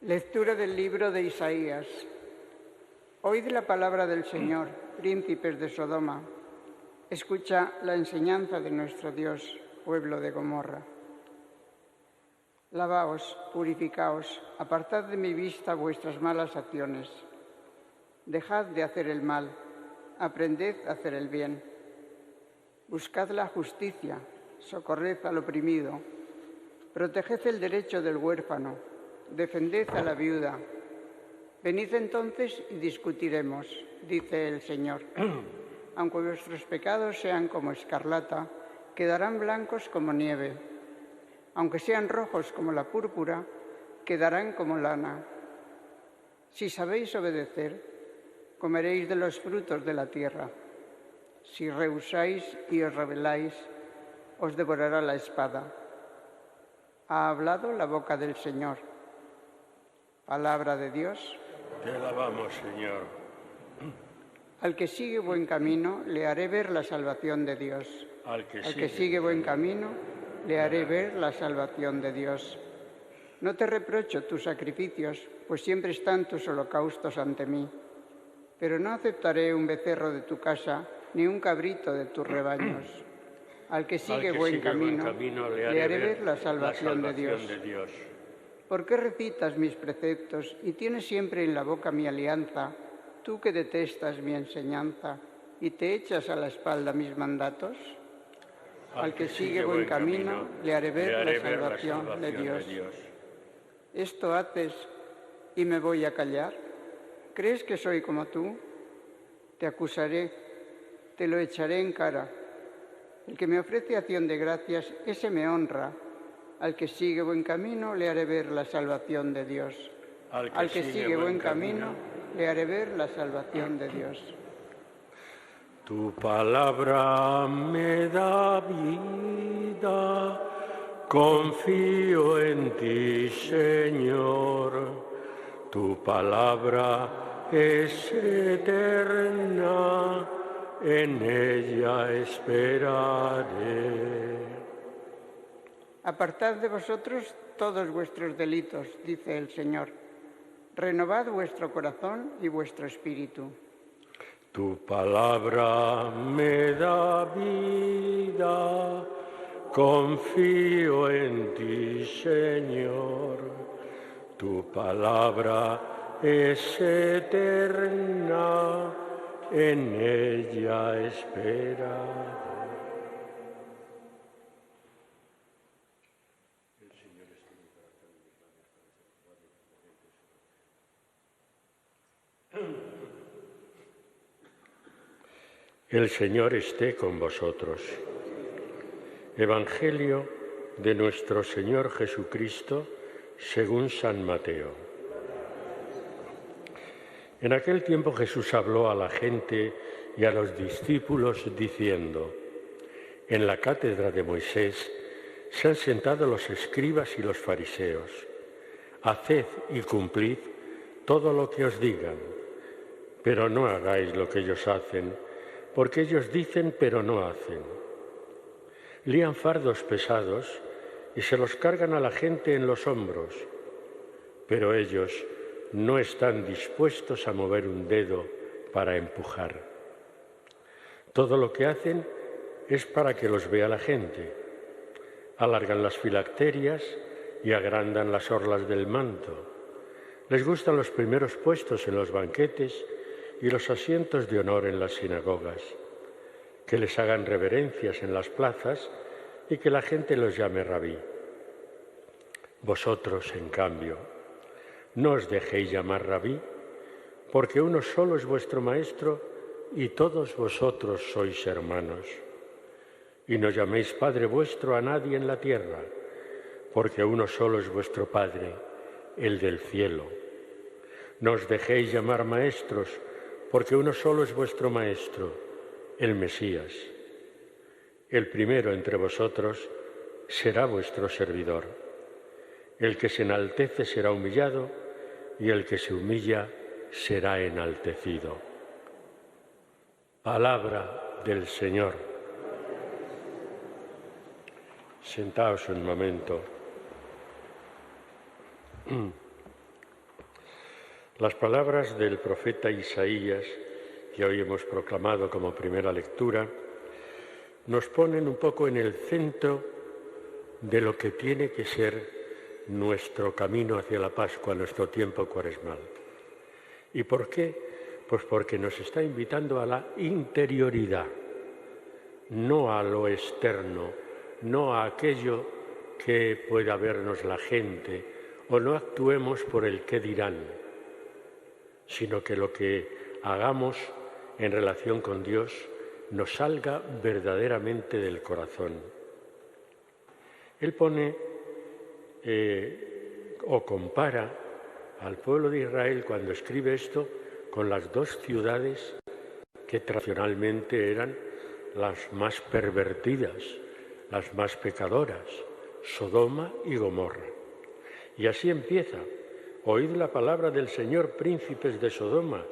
Lectura del libro de Isaías. Oíd la palabra del Señor, príncipes de Sodoma. Escucha la enseñanza de nuestro Dios, pueblo de Gomorra. Lavaos, purificaos, apartad de mi vista vuestras malas acciones. Dejad de hacer el mal, aprended a hacer el bien. Buscad la justicia, socorred al oprimido, proteged el derecho del huérfano, defended a la viuda. Venid entonces y discutiremos, dice el Señor. Aunque vuestros pecados sean como escarlata, quedarán blancos como nieve. Aunque sean rojos como la púrpura, quedarán como lana. Si sabéis obedecer, comeréis de los frutos de la tierra. Si rehusáis y os rebeláis, os devorará la espada. Ha hablado la boca del Señor. Palabra de Dios. Te alabamos, Señor. Al que sigue buen camino, le haré ver la salvación de Dios. Al que sigue buen camino, le haré ver la salvación de Dios. No te reprocho tus sacrificios, pues siempre están tus holocaustos ante mí. Pero no aceptaré un becerro de tu casa, ni un cabrito de tus rebaños. Al que sigue buen camino, le haré ver la salvación de Dios. ¿Por qué recitas mis preceptos y tienes siempre en la boca mi alianza, tú que detestas mi enseñanza y te echas a la espalda mis mandatos? Al que sigue buen camino, le haré ver la salvación de Dios. ¿Esto haces y me voy a callar? ¿Crees que soy como tú? Te acusaré, te lo echaré en cara. El que me ofrece acción de gracias, ese me honra. Al que sigue buen camino, le haré ver la salvación de Dios. Al que sigue buen camino, le haré ver la salvación de Dios. Tu palabra me da vida, confío en ti, Señor. Tu palabra es eterna, en ella esperaré. Apartad de vosotros todos vuestros delitos, dice el Señor. Renovad vuestro corazón y vuestro espíritu. Tu palabra me da vida, confío en ti, Señor. Tu palabra es eterna, en ella espera. El Señor esté con vosotros. Evangelio de nuestro Señor Jesucristo según San Mateo. En aquel tiempo Jesús habló a la gente y a los discípulos diciendo: en la cátedra de Moisés se han sentado los escribas y los fariseos. Haced y cumplid todo lo que os digan, pero no hagáis lo que ellos hacen, porque ellos dicen pero no hacen. Lían fardos pesados y se los cargan a la gente en los hombros, pero ellos no están dispuestos a mover un dedo para empujar. Todo lo que hacen es para que los vea la gente. Alargan las filacterias y agrandan las orlas del manto. Les gustan los primeros puestos en los banquetes y los asientos de honor en las sinagogas, que les hagan reverencias en las plazas y que la gente los llame rabí. Vosotros, en cambio, no os dejéis llamar rabí, porque uno solo es vuestro maestro y todos vosotros sois hermanos. Y no llaméis Padre vuestro a nadie en la tierra, porque uno solo es vuestro Padre, el del cielo. No os dejéis llamar maestros, porque uno solo es vuestro Maestro, el Mesías. El primero entre vosotros será vuestro servidor. El que se enaltece será humillado, y el que se humilla será enaltecido. Palabra del Señor. Sentaos un momento. Las palabras del profeta Isaías, que hoy hemos proclamado como primera lectura, nos ponen un poco en el centro de lo que tiene que ser nuestro camino hacia la Pascua, nuestro tiempo cuaresmal. ¿Y por qué? Pues porque nos está invitando a la interioridad, no a lo externo, no a aquello que pueda vernos la gente, o no actuemos por el qué dirán, sino que lo que hagamos en relación con Dios nos salga verdaderamente del corazón. Él pone o compara al pueblo de Israel cuando escribe esto con las dos ciudades que tradicionalmente eran las más pervertidas, las más pecadoras, Sodoma y Gomorra. Y así empieza: oíd la palabra del Señor, príncipes de Sodoma,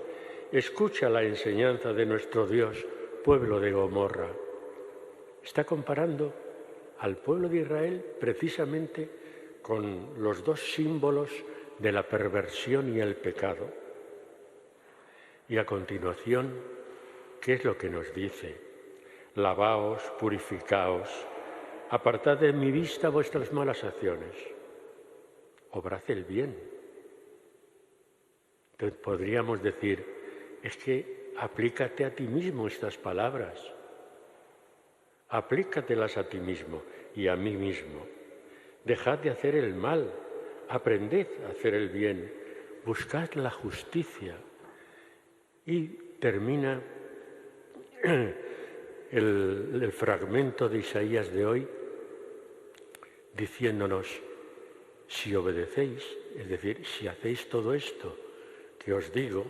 escucha la enseñanza de nuestro Dios, pueblo de Gomorra. Está comparando al pueblo de Israel precisamente con los dos símbolos de la perversión y el pecado. Y a continuación, ¿qué es lo que nos dice? Lavaos, purificaos, apartad de mi vista vuestras malas acciones, obrad el bien. Entonces podríamos decir, es que aplícate a ti mismo estas palabras, aplícatelas a ti mismo y a mí mismo. Dejad de hacer el mal, aprended a hacer el bien, buscad la justicia. Y termina el fragmento de Isaías de hoy diciéndonos, si obedecéis, es decir, si hacéis todo esto que os digo,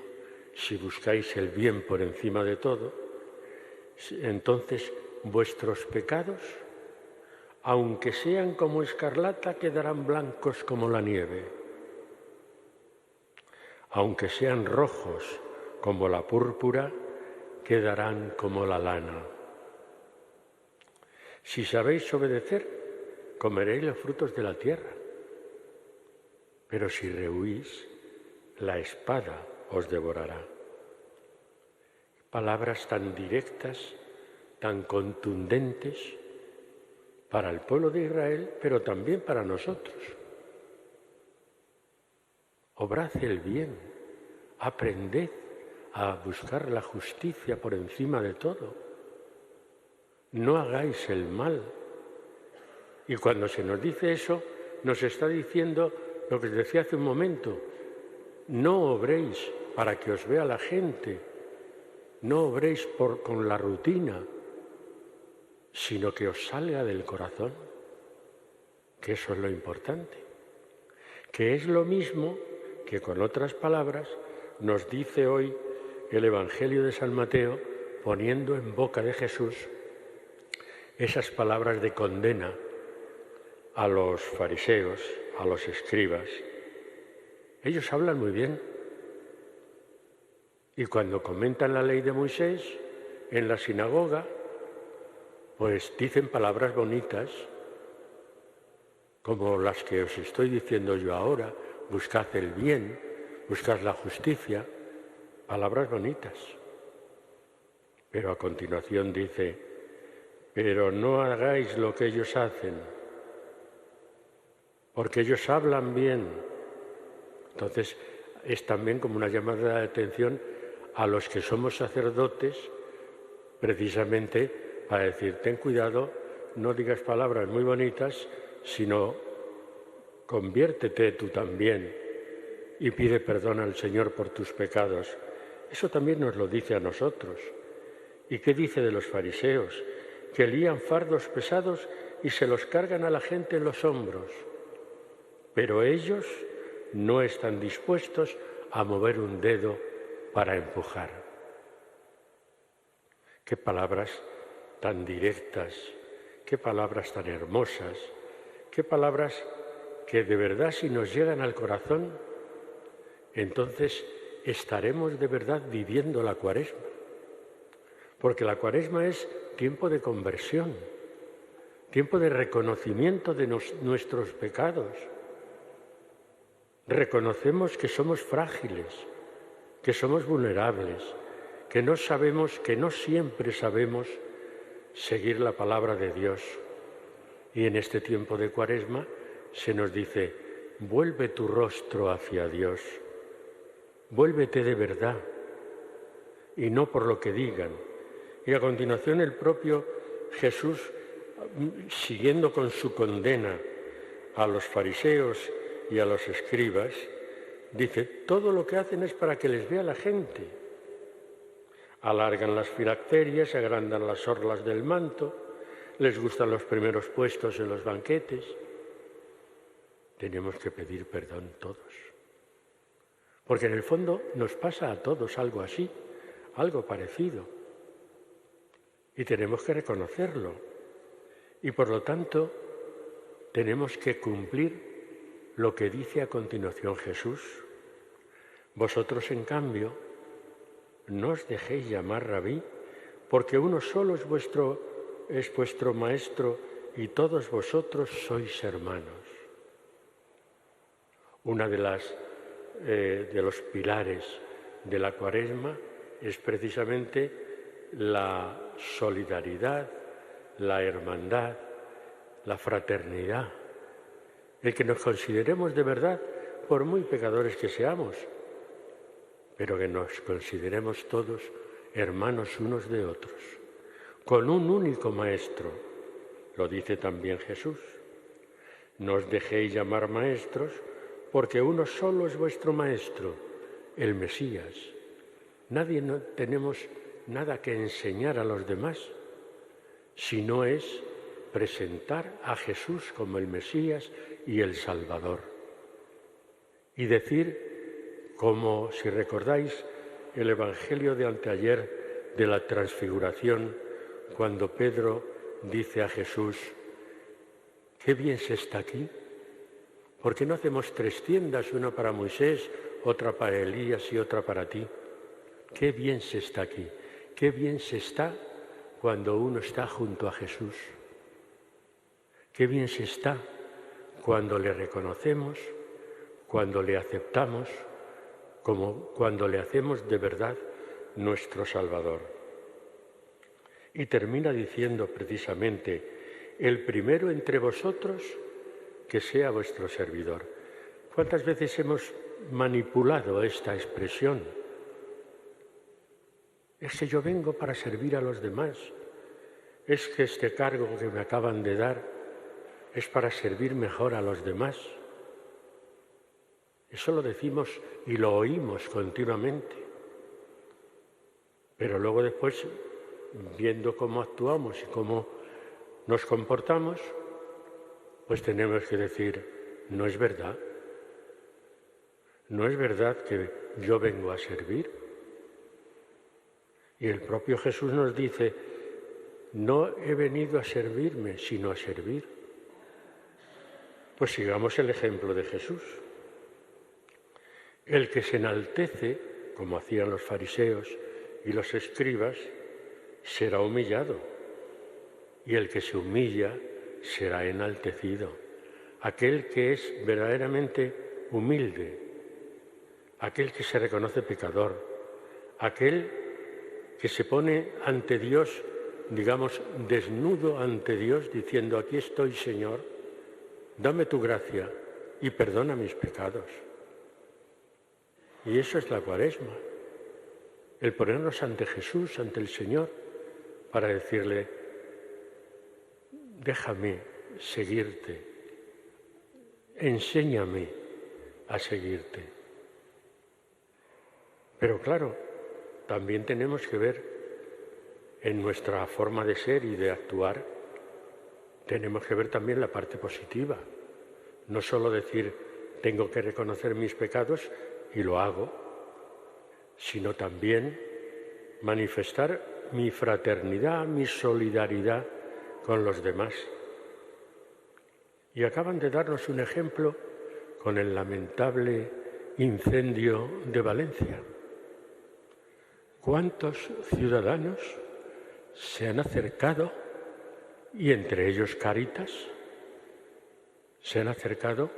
si buscáis el bien por encima de todo, entonces vuestros pecados, aunque sean como escarlata, quedarán blancos como la nieve. Aunque sean rojos como la púrpura, quedarán como la lana. Si sabéis obedecer, comeréis los frutos de la tierra. Pero si rehuís, la espada os devorará. Palabras tan directas, tan contundentes para el pueblo de Israel, pero también para nosotros. Obrad el bien, aprended a buscar la justicia por encima de todo. No hagáis el mal. Y cuando se nos dice eso, nos está diciendo lo que os decía hace un momento: no obréis para que os vea la gente, no obréis con la rutina, sino que os salga del corazón, que eso es lo importante, que es lo mismo que, con otras palabras, nos dice hoy el Evangelio de San Mateo, poniendo en boca de Jesús esas palabras de condena a los fariseos, a los escribas. Ellos hablan muy bien, y cuando comentan la ley de Moisés en la sinagoga, pues dicen palabras bonitas, como las que os estoy diciendo yo ahora: buscad el bien, buscad la justicia, palabras bonitas. Pero a continuación dice: pero no hagáis lo que ellos hacen, porque ellos hablan bien. Entonces es también como una llamada de atención a los que somos sacerdotes, precisamente para decir: ten cuidado, no digas palabras muy bonitas, sino conviértete tú también y pide perdón al Señor por tus pecados. Eso también nos lo dice a nosotros. ¿Y qué dice de los fariseos? Que lían fardos pesados y se los cargan a la gente en los hombros, pero ellos no están dispuestos a mover un dedo para empujar. Qué palabras tan directas, qué palabras tan hermosas, qué palabras que de verdad, si nos llegan al corazón, entonces estaremos de verdad viviendo la Cuaresma. Porque la Cuaresma es tiempo de conversión, tiempo de reconocimiento de nuestros pecados, reconocemos que somos frágiles, que somos vulnerables, que no siempre sabemos seguir la palabra de Dios. Y en este tiempo de Cuaresma se nos dice: vuelve tu rostro hacia Dios, vuélvete de verdad y no por lo que digan. Y a continuación el propio Jesús, siguiendo con su condena a los fariseos y a los escribas, dice: todo lo que hacen es para que les vea la gente. Alargan las filacterias, agrandan las orlas del manto, les gustan los primeros puestos en los banquetes. Tenemos que pedir perdón todos, porque en el fondo nos pasa a todos algo así, algo parecido, y tenemos que reconocerlo. Y por lo tanto tenemos que cumplir lo que dice a continuación Jesús. Vosotros, en cambio, no os dejéis llamar rabí, porque uno solo es vuestro maestro y todos vosotros sois hermanos. Una de los pilares de la Cuaresma es precisamente la solidaridad, la hermandad, la fraternidad, el que nos consideremos de verdad, por muy pecadores que seamos, pero que nos consideremos todos hermanos unos de otros, con un único maestro. Lo dice también Jesús: no os dejéis llamar maestros, porque uno solo es vuestro maestro, el Mesías. No tenemos nada que enseñar a los demás, si no es presentar a Jesús como el Mesías y el Salvador. Y decir, como si recordáis el Evangelio de anteayer de la Transfiguración, cuando Pedro dice a Jesús: qué bien se está aquí. ¿Por qué no hacemos 3 tiendas, una para Moisés, otra para Elías y otra para ti? Qué bien se está aquí, qué bien se está cuando uno está junto a Jesús. Qué bien se está cuando le reconocemos, cuando le aceptamos, como cuando le hacemos de verdad nuestro Salvador. Y termina diciendo precisamente: el primero entre vosotros que sea vuestro servidor. ¿Cuántas veces hemos manipulado esta expresión? Es que yo vengo para servir a los demás. Es que este cargo que me acaban de dar es para servir mejor a los demás. Eso lo decimos y lo oímos continuamente. Pero luego después, viendo cómo actuamos y cómo nos comportamos, pues tenemos que decir: no es verdad. No es verdad que yo vengo a servir. Y el propio Jesús nos dice: no he venido a servirme, sino a servir. Pues sigamos el ejemplo de Jesús. El que se enaltece, como hacían los fariseos y los escribas, será humillado, y el que se humilla será enaltecido. Aquel que es verdaderamente humilde, aquel que se reconoce pecador, aquel que se pone ante Dios, digamos, desnudo ante Dios, diciendo: aquí estoy, Señor, dame tu gracia y perdona mis pecados. Y eso es la Cuaresma, el ponernos ante Jesús, ante el Señor, para decirle: déjame seguirte, enséñame a seguirte. Pero claro, también tenemos que ver en nuestra forma de ser y de actuar, tenemos que ver también la parte positiva. No solo decir: tengo que reconocer mis pecados y lo hago, sino también manifestar mi fraternidad, mi solidaridad con los demás. Y acaban de darnos un ejemplo con el lamentable incendio de Valencia. ¿Cuántos ciudadanos se han acercado, y entre ellos Cáritas, se han acercado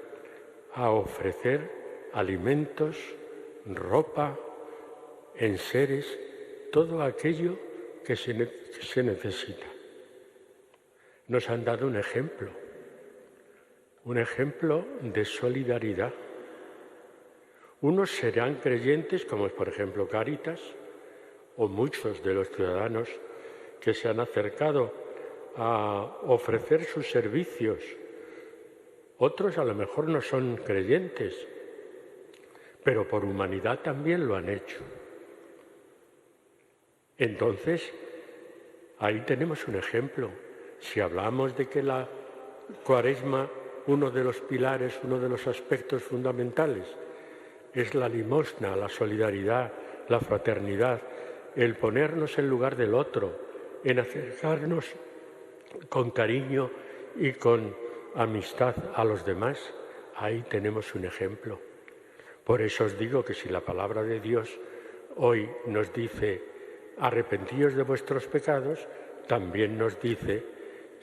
a ofrecer alimentos, ropa, enseres, todo aquello que se necesita. Nos han dado un ejemplo de solidaridad. Unos serán creyentes, como es por ejemplo Cáritas, o muchos de los ciudadanos que se han acercado a ofrecer sus servicios. Otros a lo mejor no son creyentes, pero por humanidad también lo han hecho. Entonces, ahí tenemos un ejemplo. Si hablamos de que la Cuaresma, uno de los pilares, uno de los aspectos fundamentales, es la limosna, la solidaridad, la fraternidad, el ponernos en lugar del otro, en acercarnos con cariño y con amistad a los demás, ahí tenemos un ejemplo. Por eso os digo que si la palabra de Dios hoy nos dice arrepentíos de vuestros pecados, también nos dice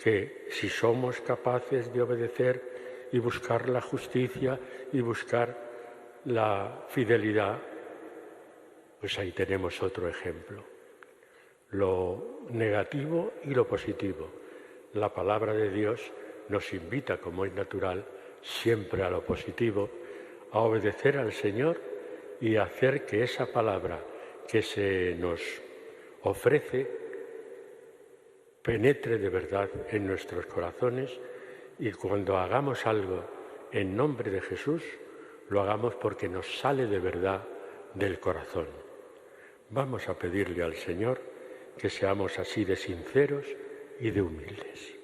que si somos capaces de obedecer y buscar la justicia y buscar la fidelidad, pues ahí tenemos otro ejemplo. Lo negativo y lo positivo. La palabra de Dios nos invita, como es natural, siempre a lo positivo, a obedecer al Señor y a hacer que esa palabra que se nos ofrece penetre de verdad en nuestros corazones, y cuando hagamos algo en nombre de Jesús, lo hagamos porque nos sale de verdad del corazón. Vamos a pedirle al Señor que seamos así de sinceros y de humildes.